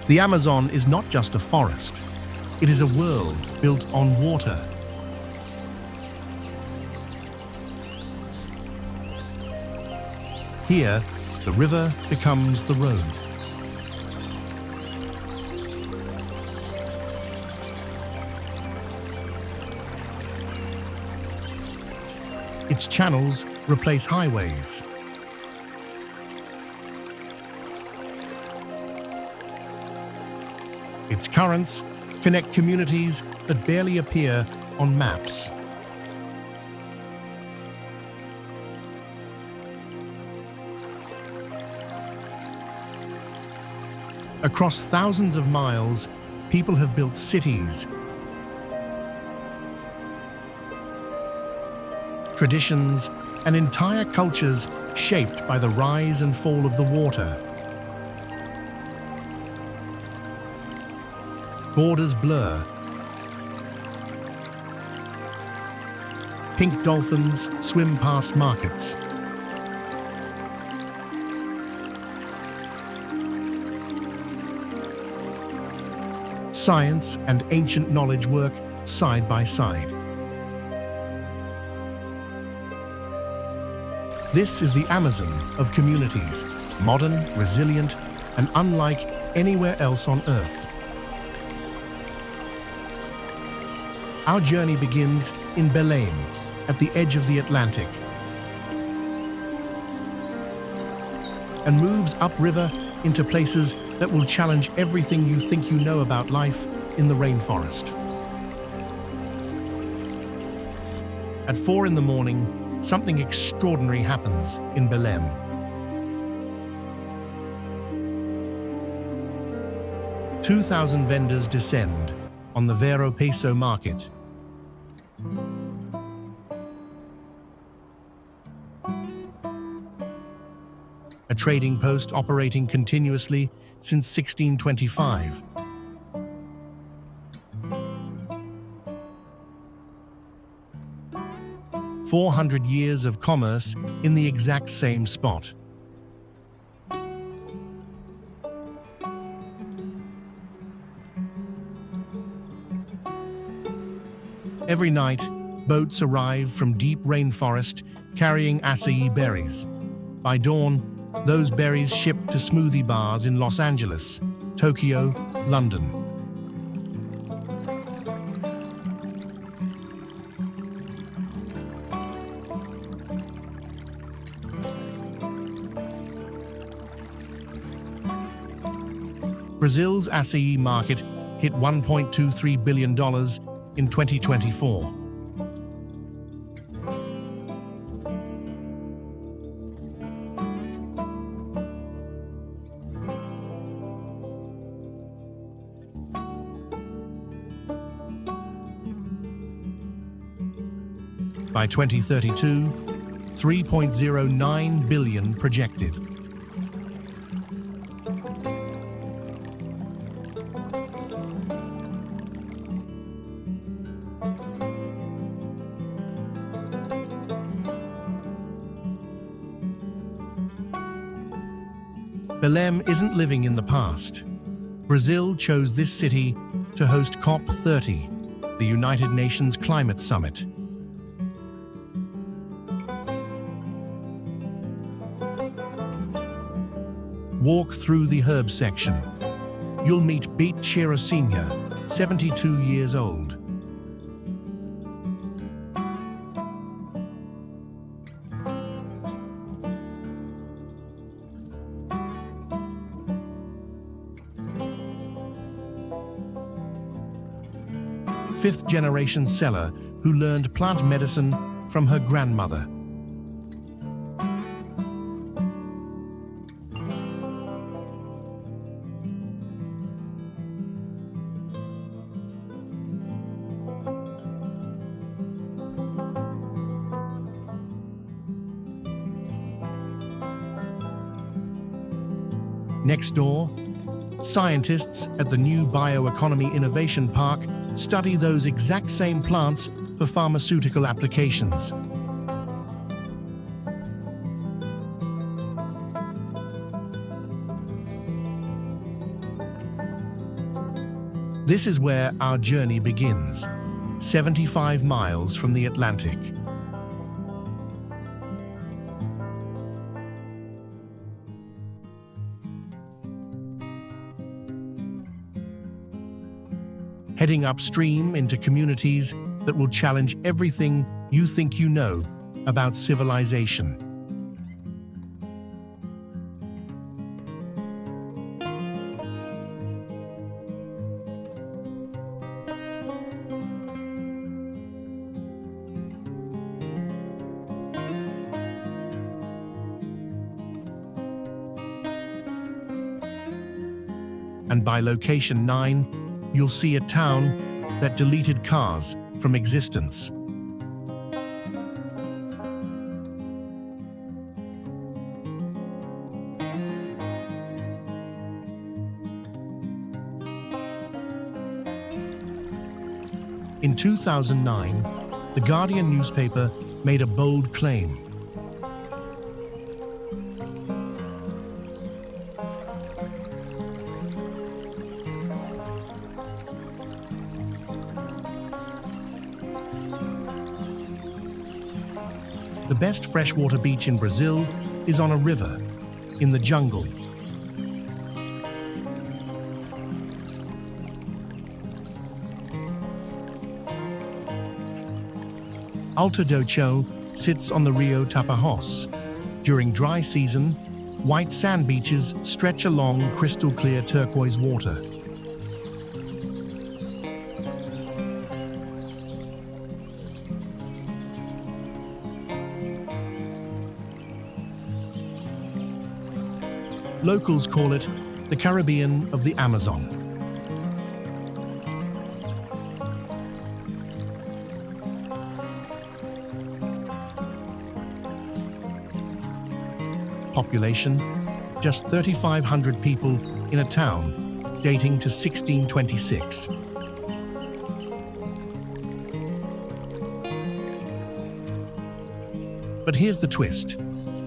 The Amazon is not just a forest. It is a world built on water. Here, the river becomes the road. Its channels replace highways. Its currents connect communities that barely appear on maps. Across thousands of miles, people have built cities, traditions, and entire cultures shaped by the rise and fall of the water. Borders blur. Pink dolphins swim past markets. Science and ancient knowledge work side by side. This is the Amazon of communities, modern, resilient, and unlike anywhere else on Earth. Our journey begins in Belem, at the edge of the Atlantic, and moves upriver into places that will challenge everything you think you know about life in the rainforest. At 4 in the morning, something extraordinary happens in Belem. "2,000 vendors descend on the Vero Peso market. A trading post operating continuously since 1625. "400 years of commerce in the exact same spot. Every night, boats arrive from deep rainforest carrying acai berries. By dawn, those berries ship to smoothie bars in Los Angeles, Tokyo, London. Brazil's acai market hit $1.23 billion in 2024. By 2032, 3.09 billion projected. Belem isn't living in the past. Brazil chose this city to host COP30, the United Nations Climate Summit. Walk through the herb section. You'll meet Beet Chirosina, 72 years old. Fifth-generation seller who learned plant medicine from her grandmother. Next door, scientists at the new Bioeconomy Innovation Park study those exact same plants for pharmaceutical applications. This is where our journey begins, 75 miles from the Atlantic. Heading upstream into communities that will challenge everything you think you know about civilization. And by location 9, you'll see a town that deleted cars from existence. In 2009, the Guardian newspaper made a bold claim. The best freshwater beach in Brazil is on a river, in the jungle. Alto sits on the Rio Tapajós. During dry season, white sand beaches stretch along crystal-clear turquoise water. Locals call it the Caribbean of the Amazon. Population, just 3,500 people in a town dating to 1626. But here's the twist.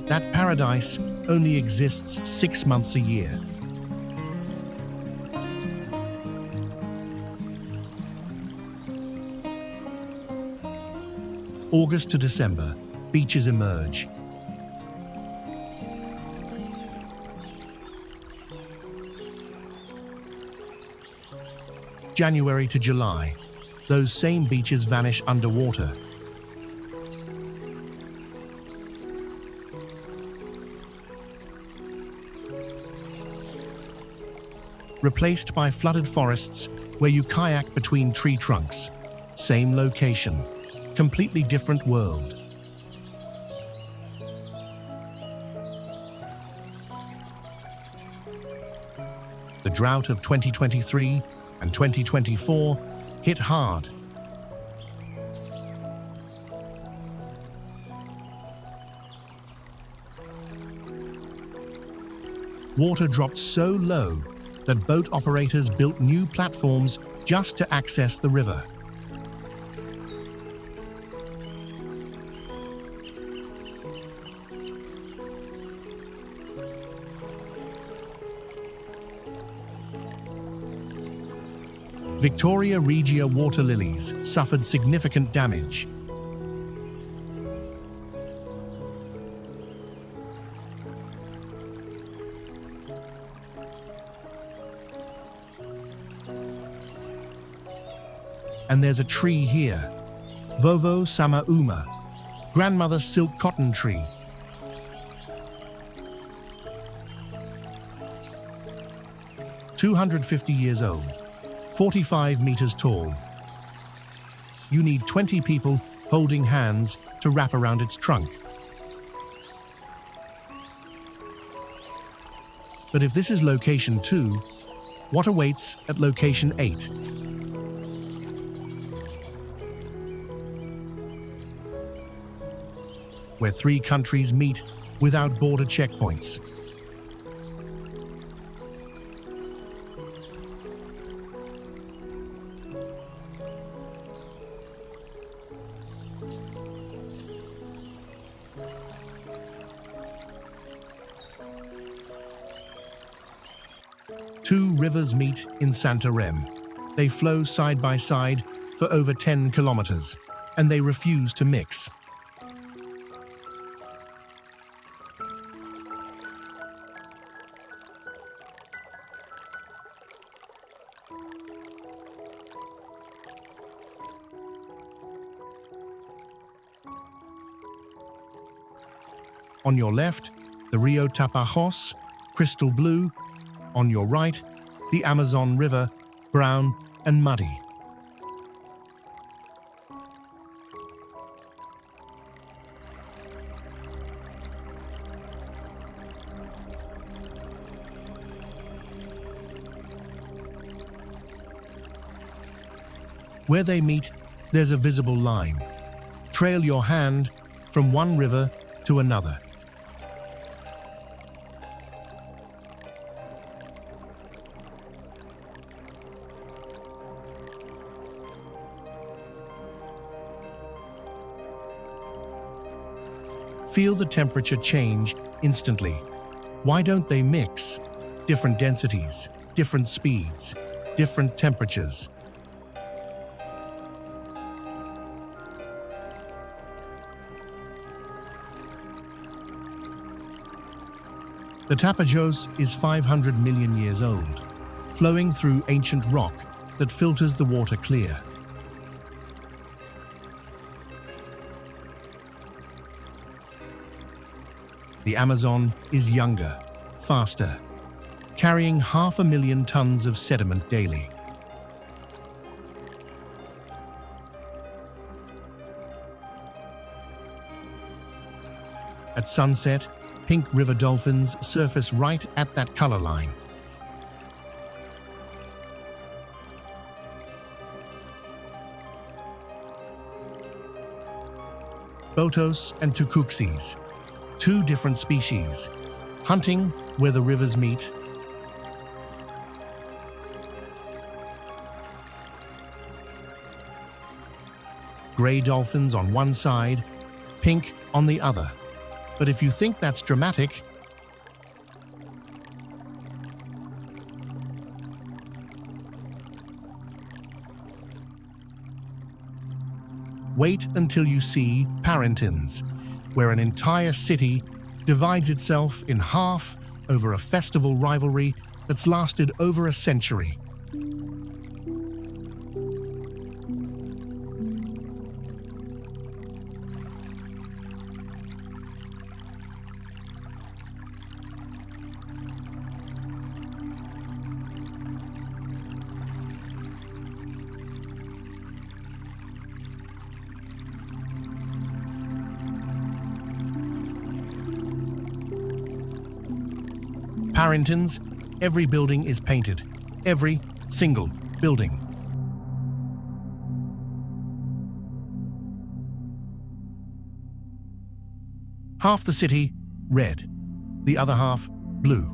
That paradise only exists 6 months a year. August to December, beaches emerge. January to July, those same beaches vanish underwater. Replaced by flooded forests where you kayak between tree trunks. Same location, completely different world. The drought of 2023 and 2024 hit hard. Water dropped so low that boat operators built new platforms just to access the river. Victoria Regia water lilies suffered significant damage. And there's a tree here, Vovo Samauma, grandmother silk cotton tree. "250 years old, 45 meters tall. You need 20 people holding hands to wrap around its trunk. But if this is location 2, what awaits at location 8? Where 3 countries meet without border checkpoints. Two rivers meet in Santarém. They flow side by side for over 10 kilometers, and they refuse to mix. On your left, the Rio Tapajos, crystal blue. On your right, the Amazon River, brown and muddy. Where they meet, there's a visible line. Trail your hand from one river to another. Feel the temperature change instantly. Why don't they mix? Different densities, different speeds, different temperatures. The Tapajos is 500 million years old, flowing through ancient rock that filters the water clear. The Amazon is younger, faster, carrying 500,000 tons of sediment daily. At sunset, pink river dolphins surface right at that color line. Botos and tucuxis, two different species, hunting where the rivers meet. Gray dolphins on one side, pink on the other. But if you think that's dramatic, wait until you see Parintins, where an entire city divides itself in half over a festival rivalry that's lasted over a century. Parintins, every building is painted. Every single building. Half the city, red. The other half, blue.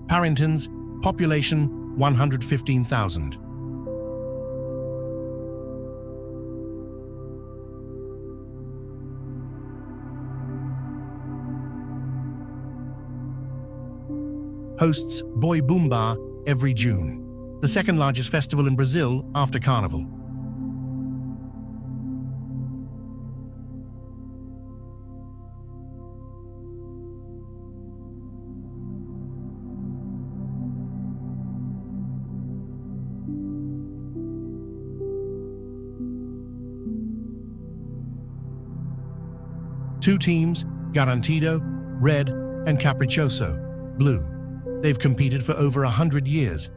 Parintins, population 115,000. Hosts Boi Bumbá every June, the second largest festival in Brazil after Carnival. Two teams, Garantido, red, and Caprichoso, blue. They've competed for over 100 years.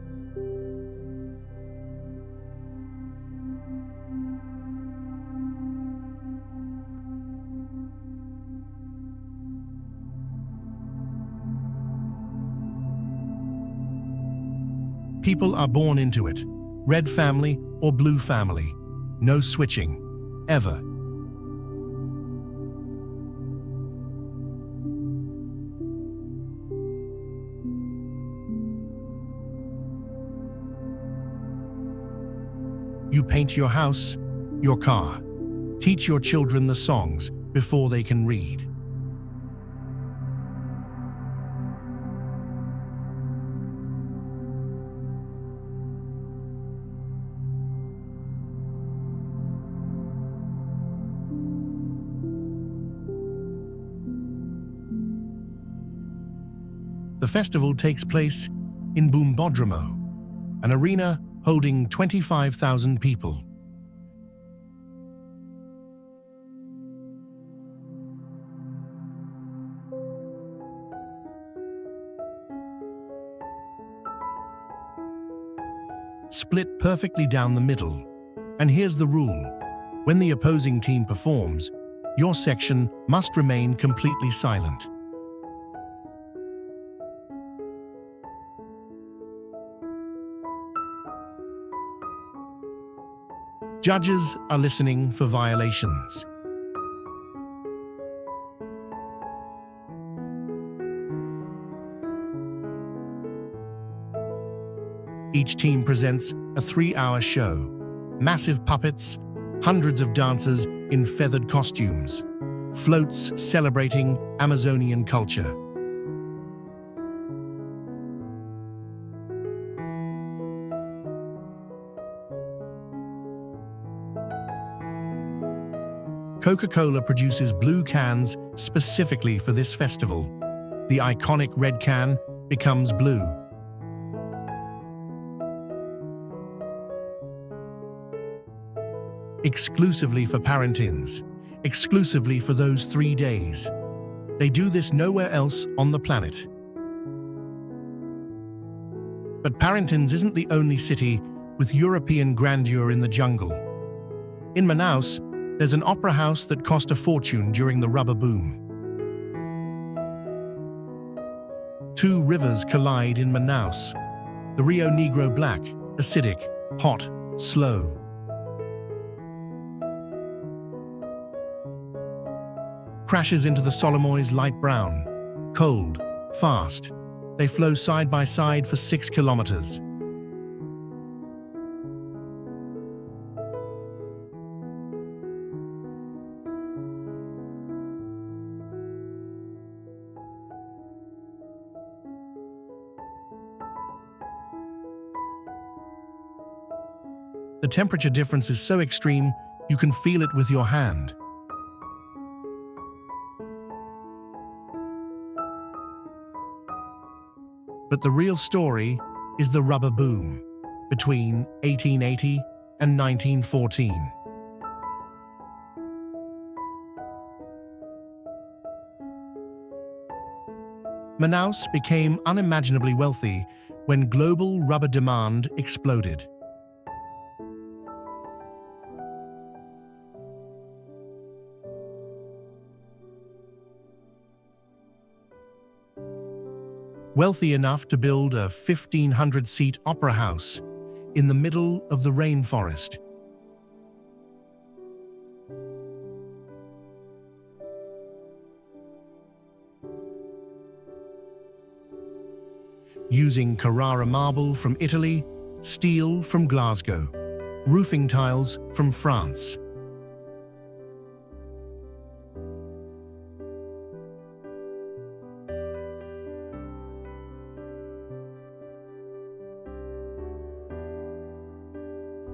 People are born into it, red family or blue family. No switching, ever. You paint your house, your car. Teach your children the songs before they can read. festival takes place in Bombodromo, an arena holding 25,000 people. Split perfectly down the middle. And here's the rule: when the opposing team performs, your section must remain completely silent. Judges are listening for violations. Each team presents a 3-hour show. Massive puppets, hundreds of dancers in feathered costumes, floats celebrating Amazonian culture. Coca-Cola produces blue cans specifically for this festival. The iconic red can becomes blue. Exclusively for Parintins, exclusively for those 3 days. They do this nowhere else on the planet. But Parintins isn't the only city with European grandeur in the jungle. In Manaus, there's an opera house that cost a fortune during the rubber boom. 2 rivers collide in Manaus. The Rio Negro black, acidic, hot, slow. Crashes into the Solimões light brown, cold, fast. They flow side by side for 6 kilometers. The temperature difference is so extreme, you can feel it with your hand. But the real story is the rubber boom between 1880 and 1914. Manaus became unimaginably wealthy when global rubber demand exploded. Wealthy enough to build a 1,500-seat opera house in the middle of the rainforest. Using Carrara marble from Italy, steel from Glasgow, roofing tiles from France.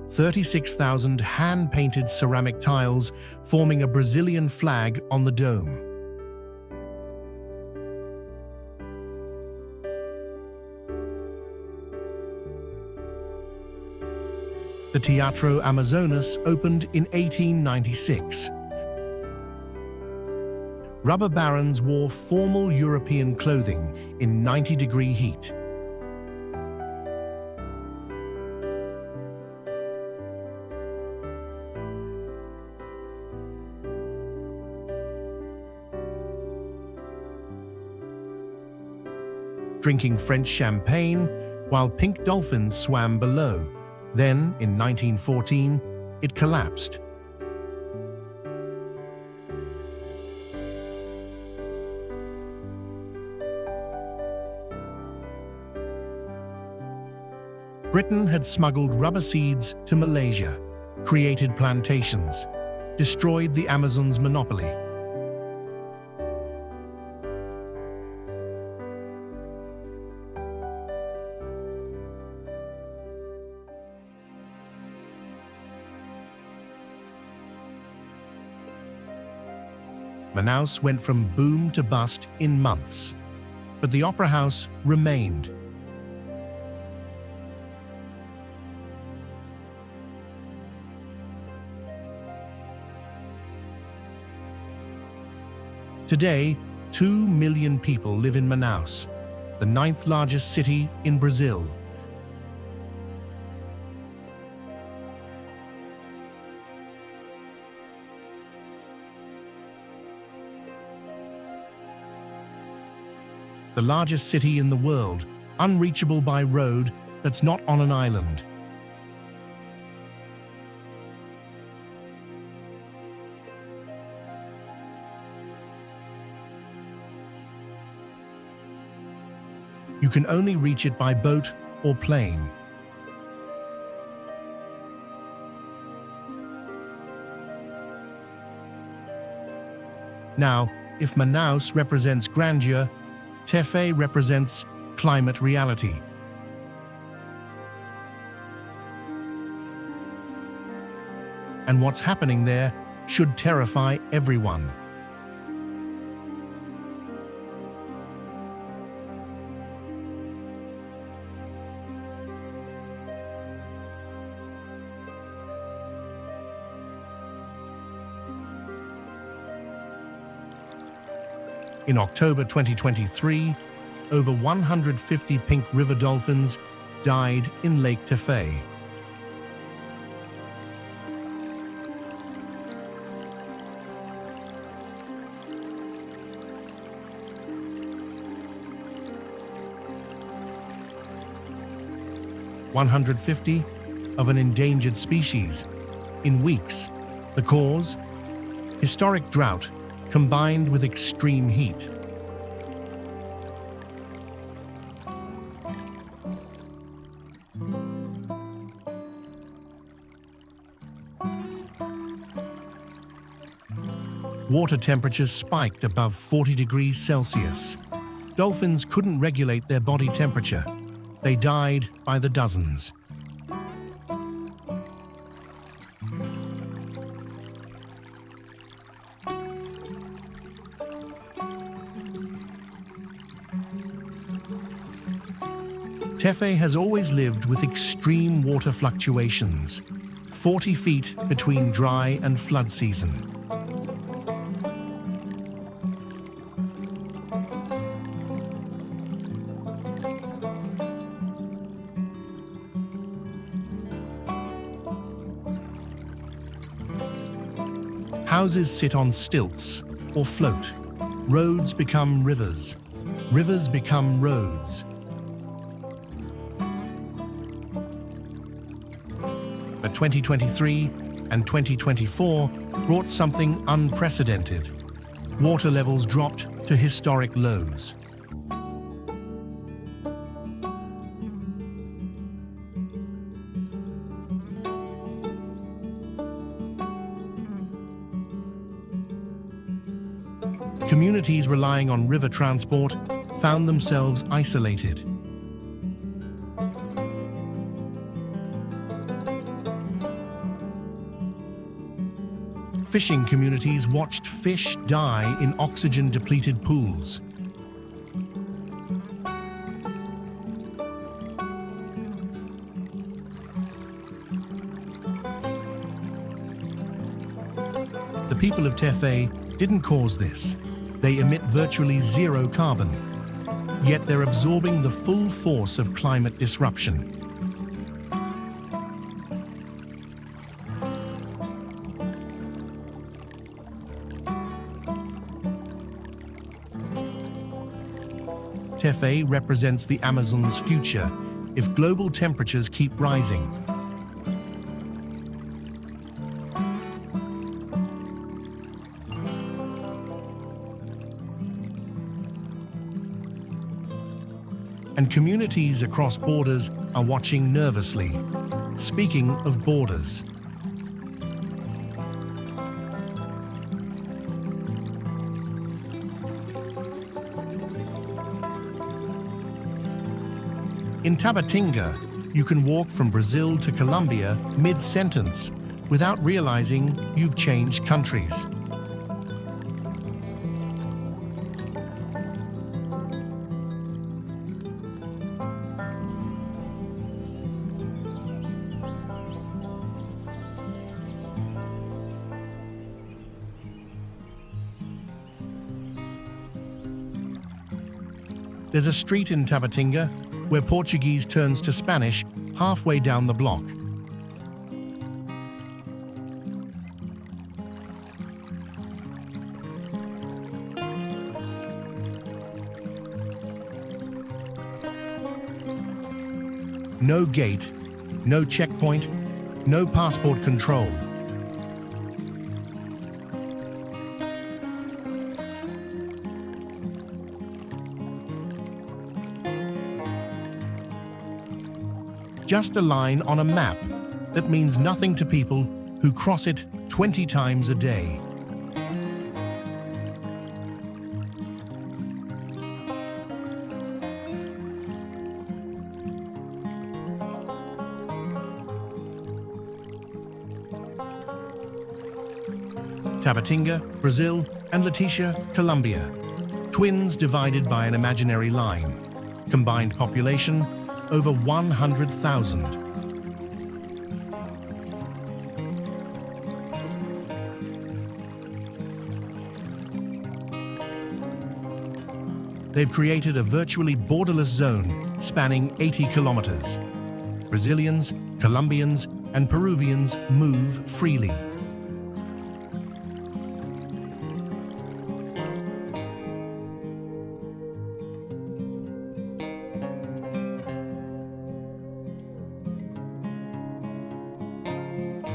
"36,000 hand-painted ceramic tiles forming a Brazilian flag on the dome. The Teatro Amazonas opened in 1896. Rubber barons wore formal European clothing in 90-degree heat. Drinking French champagne while pink dolphins swam below. Then, in 1914, it collapsed. Britain had smuggled rubber seeds to Malaysia, created plantations, destroyed the Amazon's monopoly. Manaus went from boom to bust in months. but the opera house remained. Today, 2 million people live in Manaus, the 9th largest city in Brazil. The largest city in the world, unreachable by road that's not on an island. You can only reach it by boat or plane. Now, if Manaus represents grandeur, Tefe represents climate reality. And what's happening there should terrify everyone. In October 2023, over 150 pink river dolphins died in Lake Tefe. (150) of an endangered species in weeks. The cause? Historic drought combined with extreme heat. Water temperatures spiked above 40 degrees Celsius. Dolphins couldn't regulate their body temperature. They died by the dozens. Tefe has always lived with extreme water fluctuations, 40 feet between dry and flood season. Houses sit on stilts or float. Roads become rivers. Rivers become roads. But 2023 and 2024 brought something unprecedented. Water levels dropped to historic lows. Communities relying on river transport found themselves isolated. Fishing communities watched fish die in oxygen-depleted pools. The people of Tefe didn't cause this. They emit virtually zero carbon, yet they're absorbing the full force of climate disruption. Tefe represents the Amazon's future if global temperatures keep rising. And communities across borders are watching nervously. Speaking of borders, in Tabatinga, you can walk from Brazil to Colombia mid-sentence without realizing you've changed countries. There's a street in Tabatinga where Portuguese turns to Spanish halfway down the block. No gate, no checkpoint, no passport control. Just a line on a map that means nothing to people who cross it 20 times a day. Tabatinga, Brazil, and Leticia, Colombia. Twins divided by an imaginary line. Combined population, over 100,000. They've created a virtually borderless zone spanning 80 kilometers. Brazilians, Colombians, and Peruvians move freely.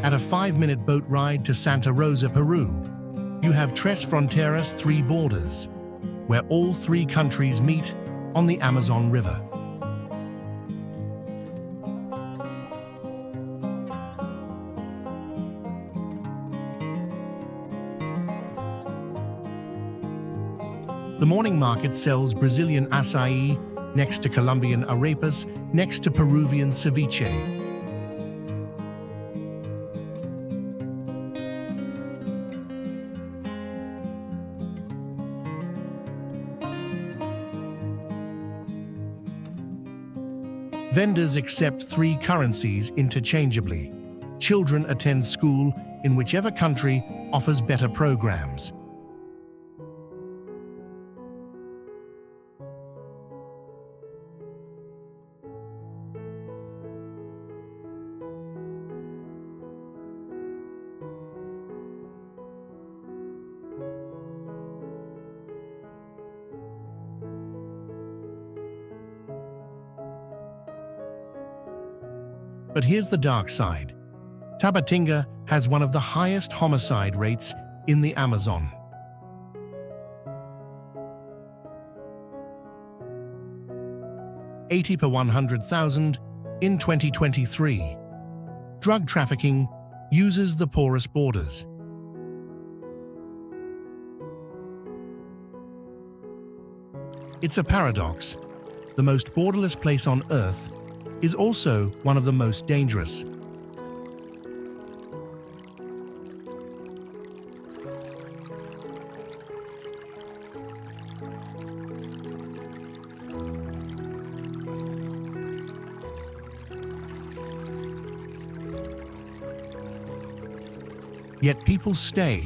At a 5-minute boat ride to Santa Rosa, Peru, you have Tres Fronteras, 3 borders, where all 3 countries meet on the Amazon River. The morning market sells Brazilian açaí next to Colombian arepas, next to Peruvian ceviche. Vendors accept 3 currencies interchangeably. Children attend school in whichever country offers better programs. But here's the dark side. Tabatinga has one of the highest homicide rates in the Amazon. $80 per 100,000 in 2023. Drug trafficking uses the porous borders. It's a paradox. The most borderless place on Earth is also one of the most dangerous. Yet people stay.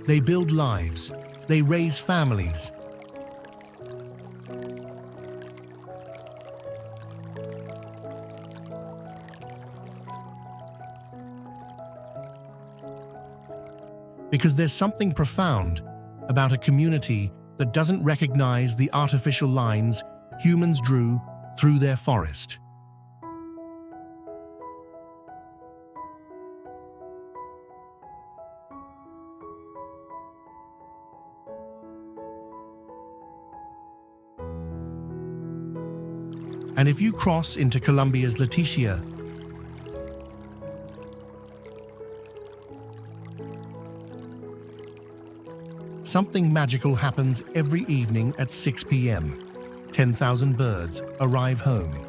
They build lives. They raise families. Because there's something profound about a community that doesn't recognize the artificial lines humans drew through their forest. And if you cross into Colombia's Leticia, something magical happens every evening at 6 p.m. 10,000 birds arrive home.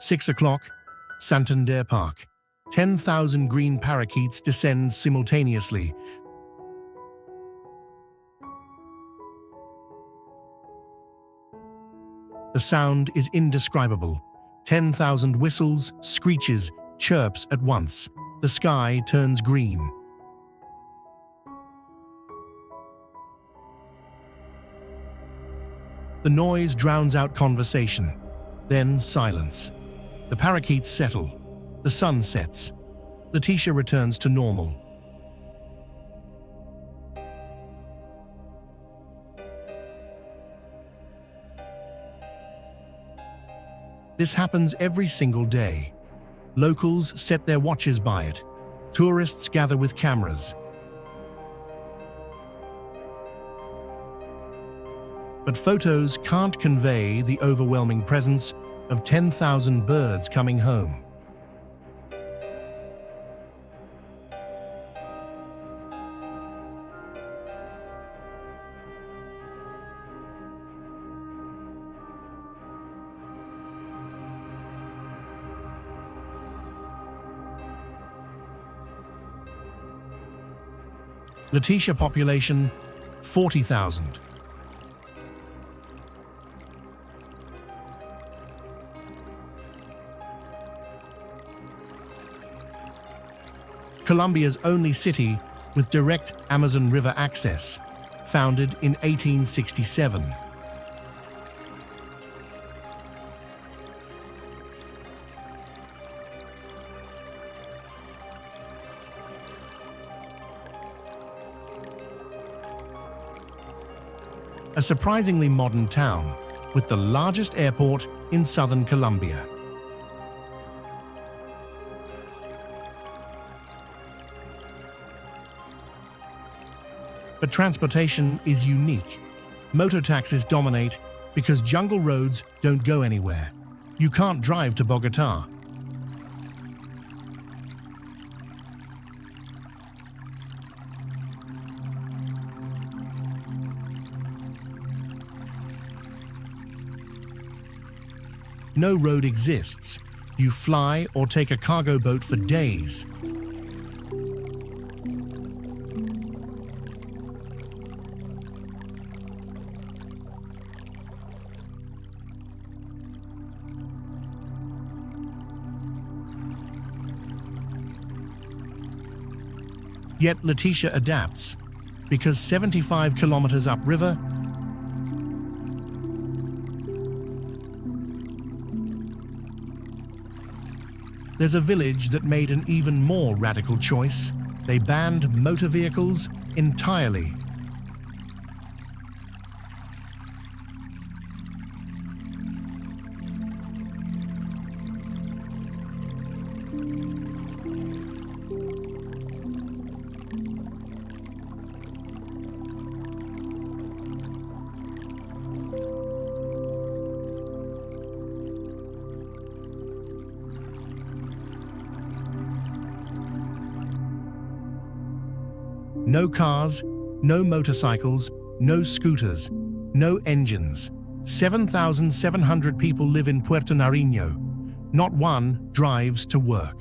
"6 o'clock, Santander Park. 10,000 green parakeets descend simultaneously. The sound is indescribable. 10,000 whistles, screeches, chirps at once. The sky turns green. The noise drowns out conversation. Then silence. The parakeets settle. The sun sets. Leticia returns to normal. This happens every single day. Locals set their watches by it. Tourists gather with cameras. But photos can't convey the overwhelming presence of 10,000 birds coming home. Leticia population, 40,000. Colombia's only city with direct Amazon River access, founded in 1867. A surprisingly modern town with the largest airport in southern Colombia. But transportation is unique. Mototaxis dominate because jungle roads don't go anywhere. You can't drive to Bogotá. No road exists. You fly or take a cargo boat for days. Yet Leticia adapts, because 75 kilometers upriver, there's a village that made an even more radical choice. They banned motor vehicles entirely. No cars, no motorcycles, no scooters, no engines. 7,700 people live in Puerto Narinho. Not one drives to work.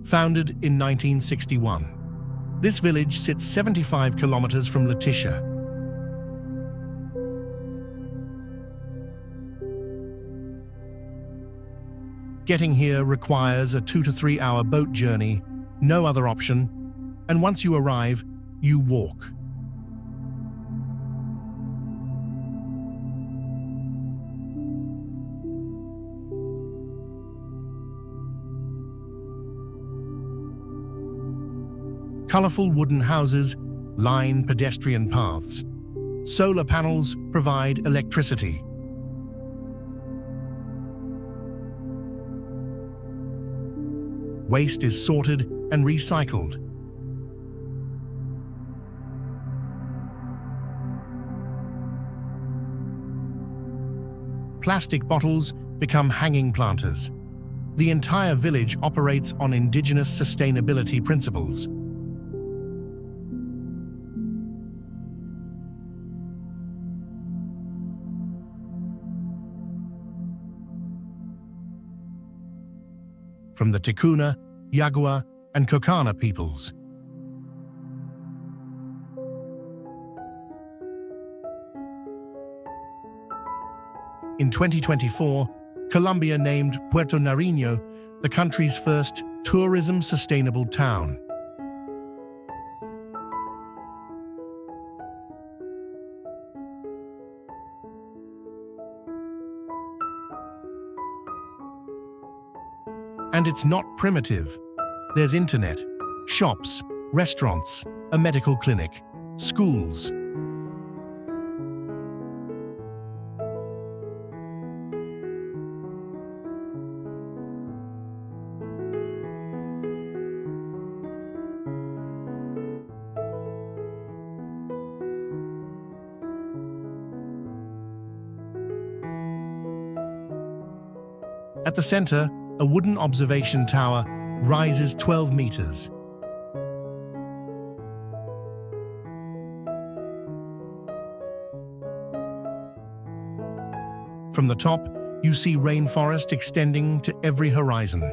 Founded in 1961. This village sits 75 kilometers from Leticia. Getting here requires a 2 to 3 hour boat journey, no other option, and once you arrive, you walk. Colorful wooden houses line pedestrian paths. Solar panels provide electricity. Waste is sorted and recycled. Plastic bottles become hanging planters. The entire village operates on indigenous sustainability principles. from the Ticuna, Yagua, and Cocana peoples. In 2024, Colombia named Puerto Narinho the country's first tourism-sustainable town. And it's not primitive. There's internet, shops, restaurants, a medical clinic, schools. At the center, a wooden observation tower rises 12 meters. From the top, you see rainforest extending to every horizon.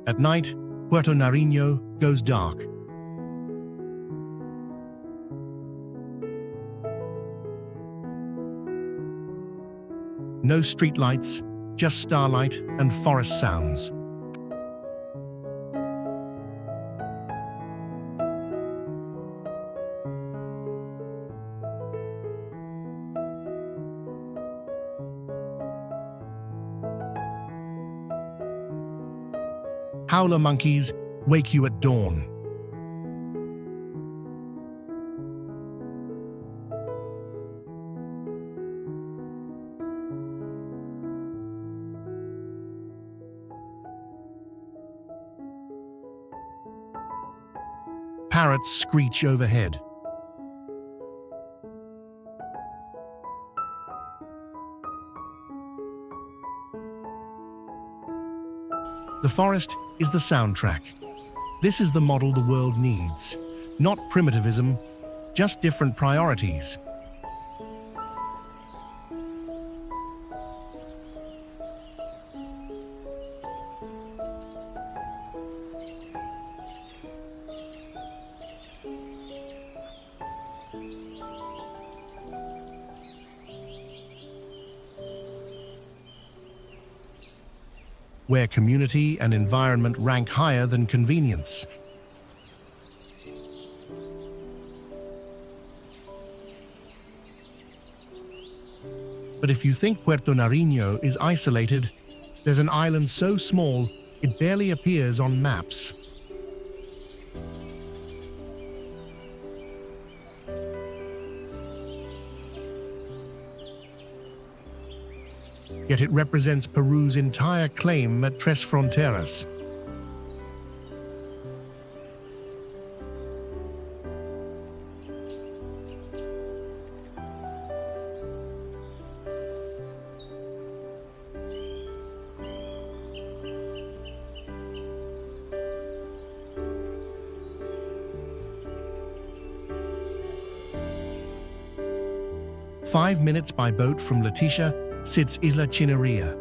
At night, Puerto Narinho goes dark. No streetlights, just starlight and forest sounds. Howler monkeys wake you at dawn. Parrots screech overhead. The forest is the soundtrack. This is the model the world needs. Not primitivism, just different priorities. Where community and environment rank higher than convenience. But if you think Puerto Narinho is isolated, there's an island so small it barely appears on maps. Yet it represents Peru's entire claim at Tres Fronteras. Five minutes by boat from Leticia sits Isla Chinaria,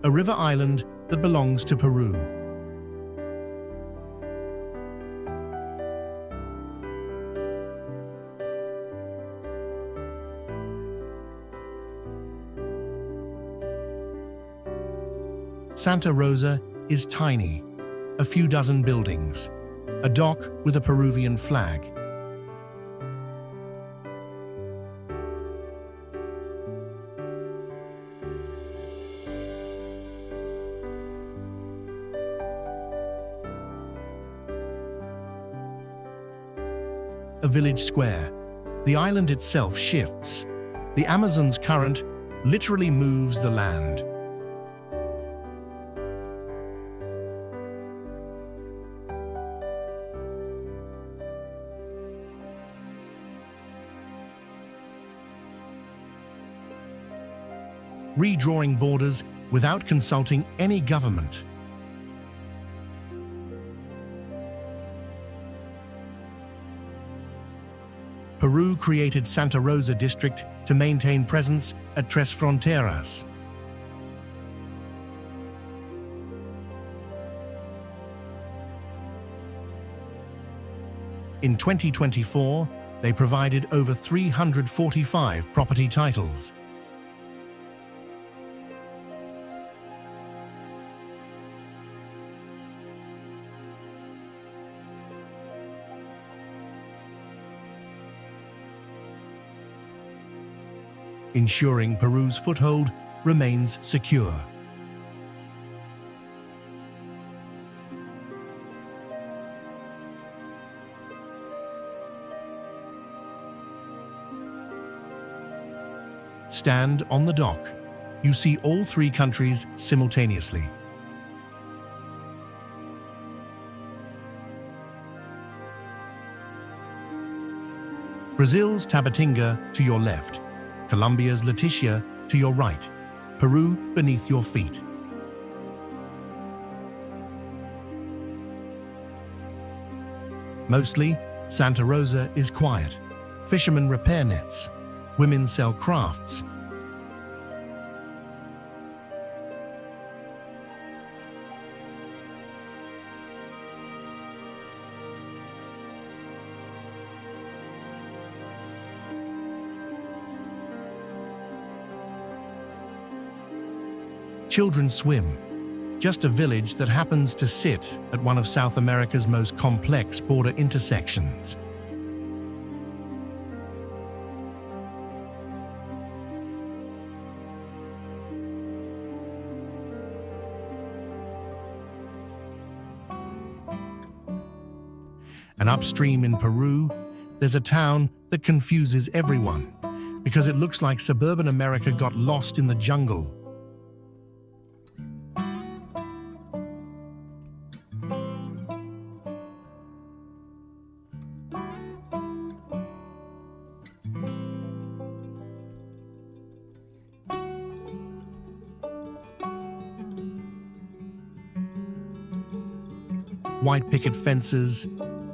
a river island that belongs to Peru. Santa Rosa is tiny, a few dozen buildings, a dock with a Peruvian flag. A village square. The island itself shifts. The Amazon's current literally moves the land. Redrawing borders without consulting any government. Peru created Santa Rosa district to maintain presence at Tres Fronteras. In 2024, they provided over 345 property titles. Ensuring Peru's foothold remains secure. Stand on the dock. You see all three countries simultaneously. Brazil's Tabatinga to your left, Colombia's Leticia to your right, Peru beneath your feet. Mostly, Santa Rosa is quiet. Fishermen repair nets. Women sell crafts. Children swim. Just a village that happens to sit at one of South America's most complex border intersections. And upstream in Peru, there's a town that confuses everyone because it looks like suburban America got lost in the jungle. White picket fences,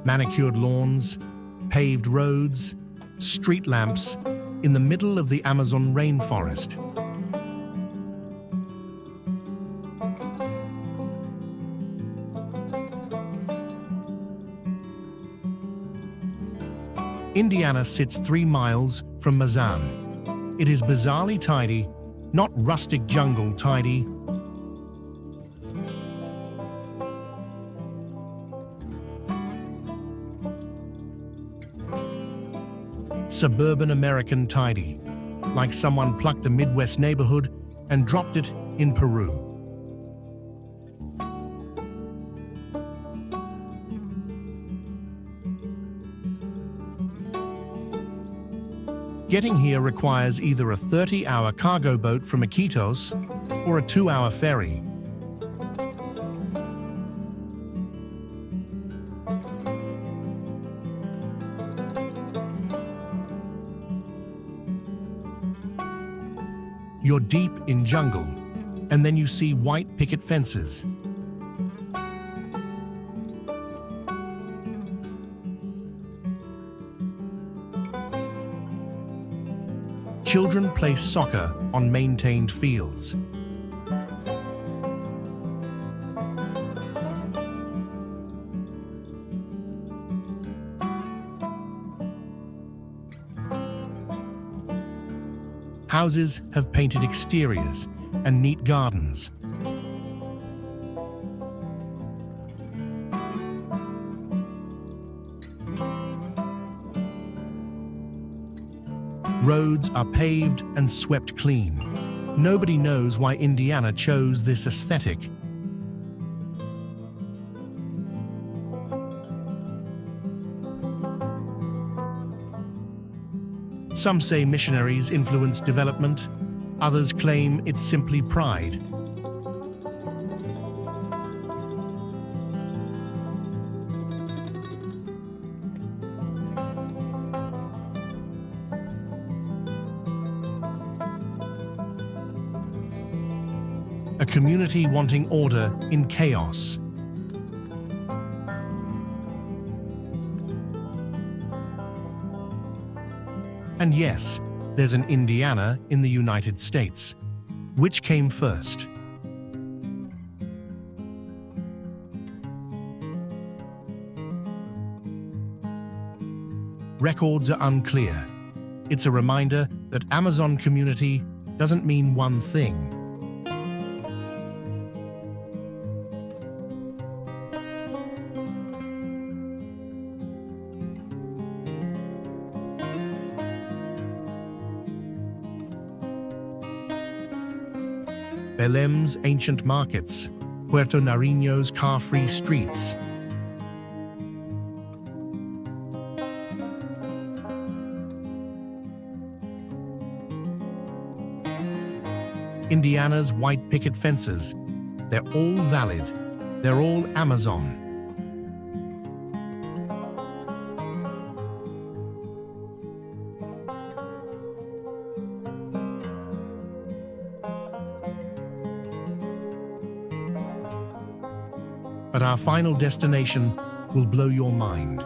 manicured lawns, paved roads, street lamps in the middle of the Amazon rainforest. Indiana sits 3 miles from Mazan. It is bizarrely tidy, not rustic jungle tidy. Suburban American tidy, like someone plucked a Midwest neighborhood and dropped it in Peru. Getting here requires either a 30-hour cargo boat from Iquitos or a 2-hour ferry. You're deep in jungle, and then you see white picket fences. Children play soccer on maintained fields. Houses have painted exteriors and neat gardens. Roads are paved and swept clean. Nobody knows why Indiana chose this aesthetic. Some say missionaries influenced development, others claim it's simply pride. A community wanting order in chaos. And yes, there's an Indiana in the United States. Which came first? Records are unclear. It's a reminder that Amazon community doesn't mean one thing. Belem's ancient markets, Puerto Narinho's car-free streets. Indiana's white picket fences. They're all valid. They're all Amazon. But our final destination will blow your mind.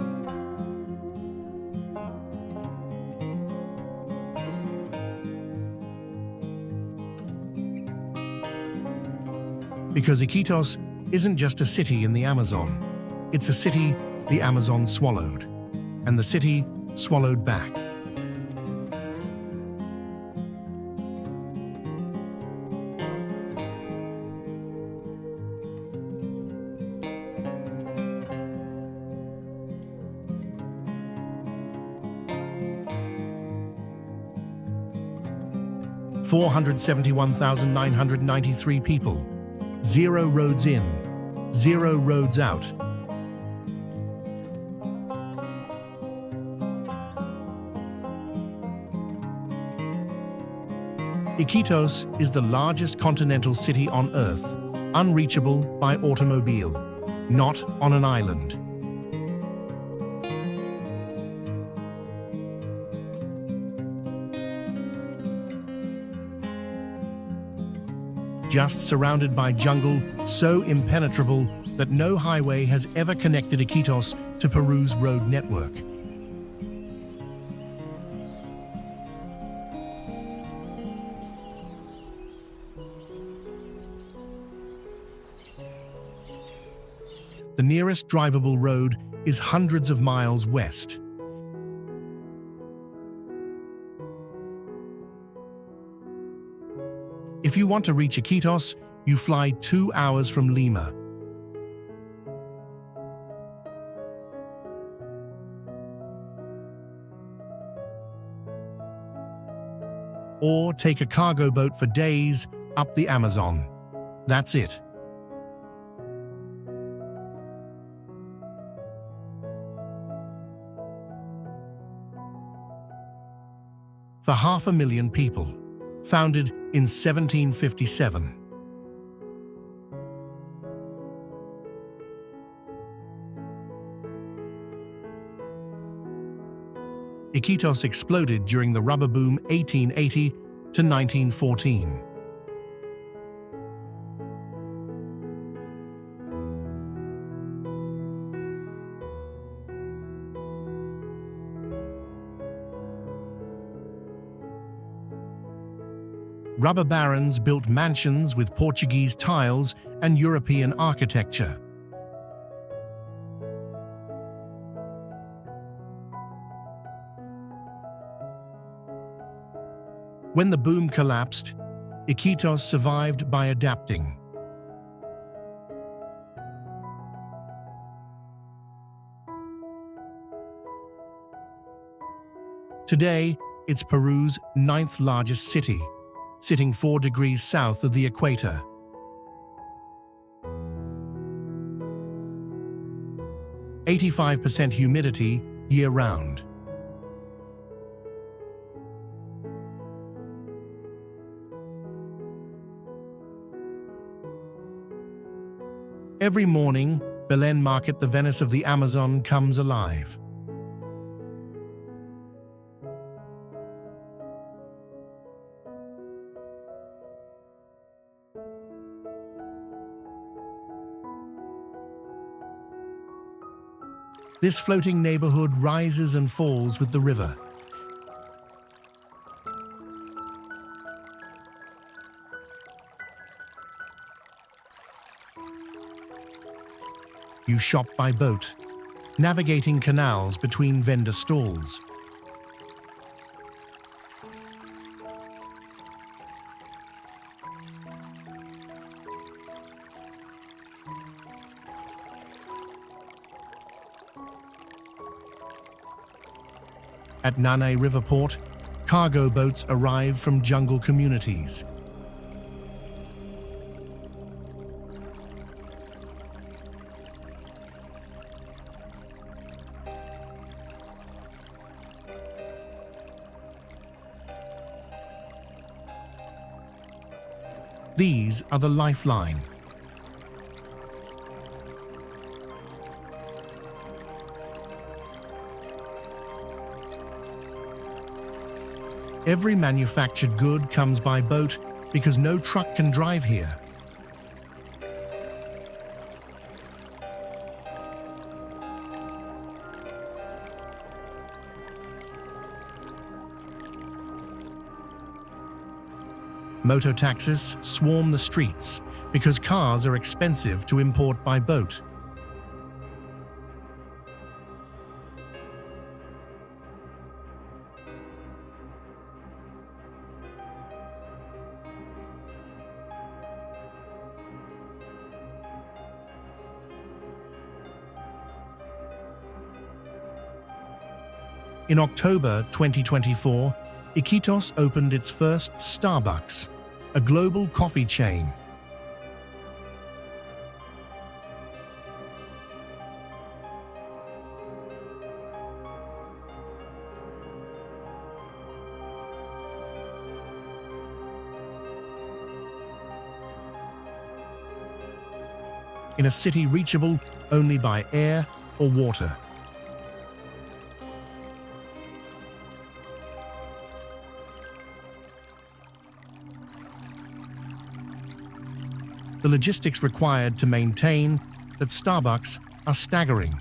Because Iquitos isn't just a city in the Amazon. It's a city the Amazon swallowed, and the city swallowed back. $471,993 people. 0 roads in, 0 roads out. Iquitos is the largest continental city on Earth, unreachable by automobile, not on an island. Just surrounded by jungle so impenetrable that no highway has ever connected Iquitos to Peru's road network. The nearest drivable road is hundreds of miles west. If you want to reach Iquitos, you fly 2 hours from Lima. Or take a cargo boat for days up the Amazon. That's it. For 500,000 people. Founded in 1757. Iquitos exploded during the rubber boom 1880 to 1914. Rubber barons built mansions with Portuguese tiles and European architecture. When the boom collapsed, Iquitos survived by adapting. Today, it's Peru's 9th largest city, sitting 4 degrees south of the equator. %85% humidity year-round. Every morning, Belem market, the Venice of the Amazon, comes alive. This floating neighborhood rises and falls with the river. You shop by boat, navigating canals between vendor stalls. At Nane River Port, cargo boats arrive from jungle communities. These are the lifeline. Every manufactured good comes by boat because no truck can drive here. Mototaxis swarm the streets because cars are expensive to import by boat. In October 2024, Iquitos opened its first Starbucks, a global coffee chain. In a city reachable only by air or water. The logistics required to maintain that Starbucks are staggering.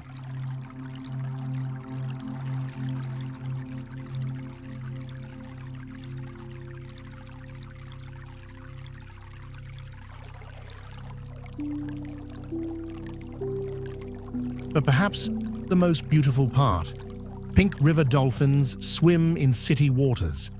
But perhaps the most beautiful part, pink river dolphins swim in city waters.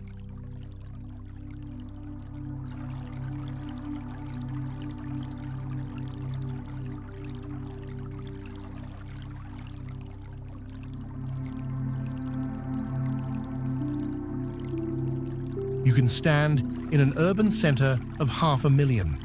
You can stand in an urban center of 500,000.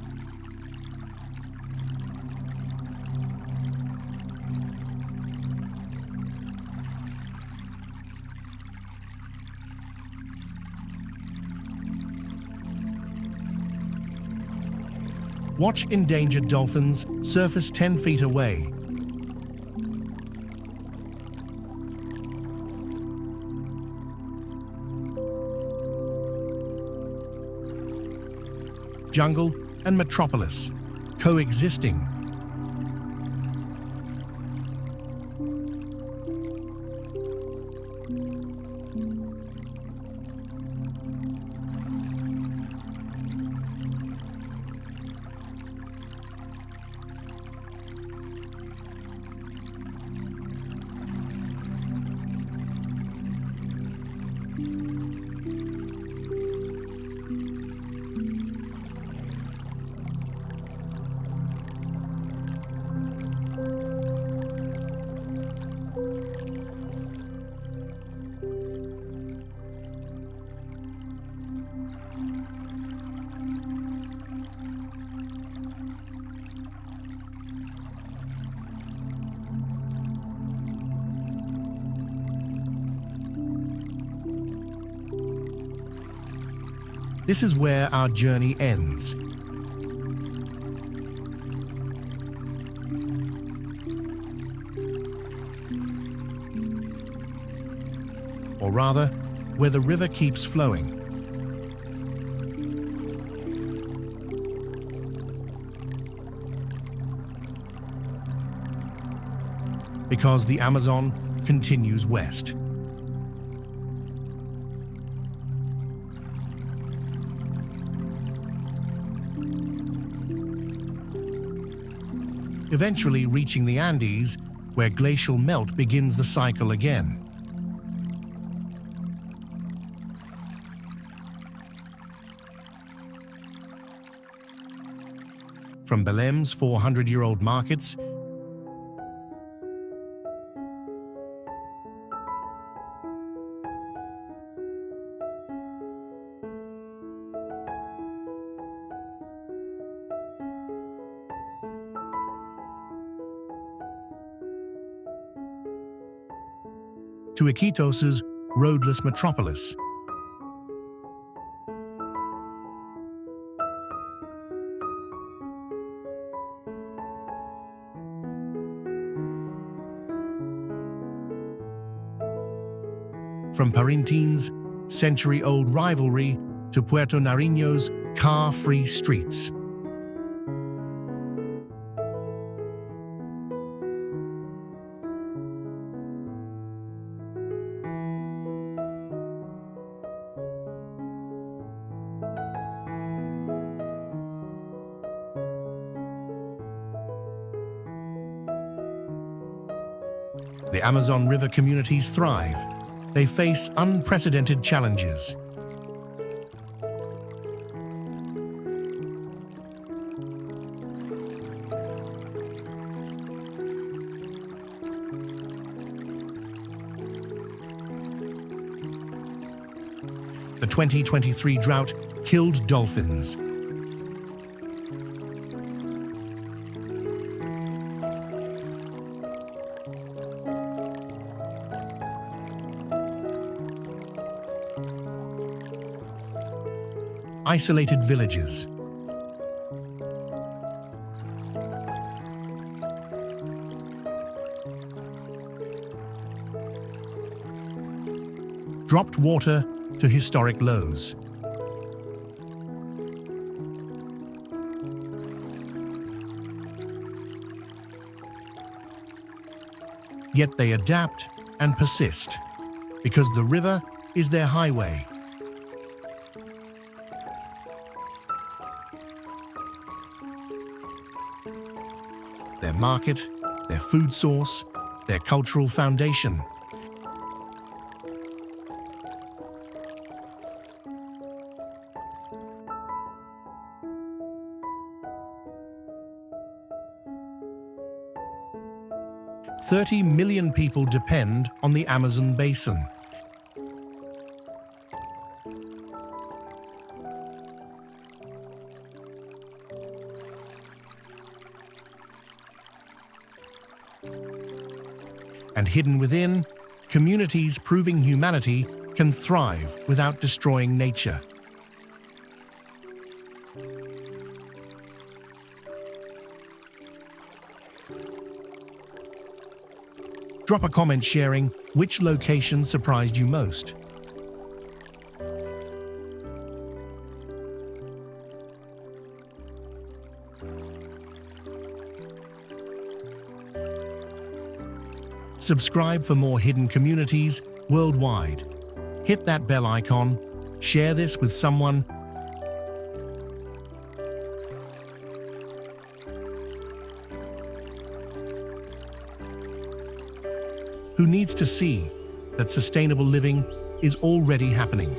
Watch endangered dolphins surface 10 feet away. Jungle and metropolis coexisting. This is where our journey ends. Or rather, where the river keeps flowing. Because the Amazon continues west. eventually reaching the Andes, where glacial melt begins the cycle again. From Belem's 400-year-old markets to Iquitos' roadless metropolis. From Parintins' century-old rivalry to Puerto Narinho's car-free streets. The Amazon River communities thrive. They face unprecedented challenges. The 2023 drought killed dolphins. Isolated villages. Dropped water to historic lows. Yet they adapt and persist, because the river is their highway. Their market, their food source, their cultural foundation. "30 million people depend on the Amazon basin. And hidden within, communities proving humanity can thrive without destroying nature. Drop a comment sharing which location surprised you most. Subscribe for more hidden communities worldwide. Hit that bell icon, share this with someone who needs to see that sustainable living is already happening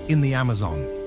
in the Amazon.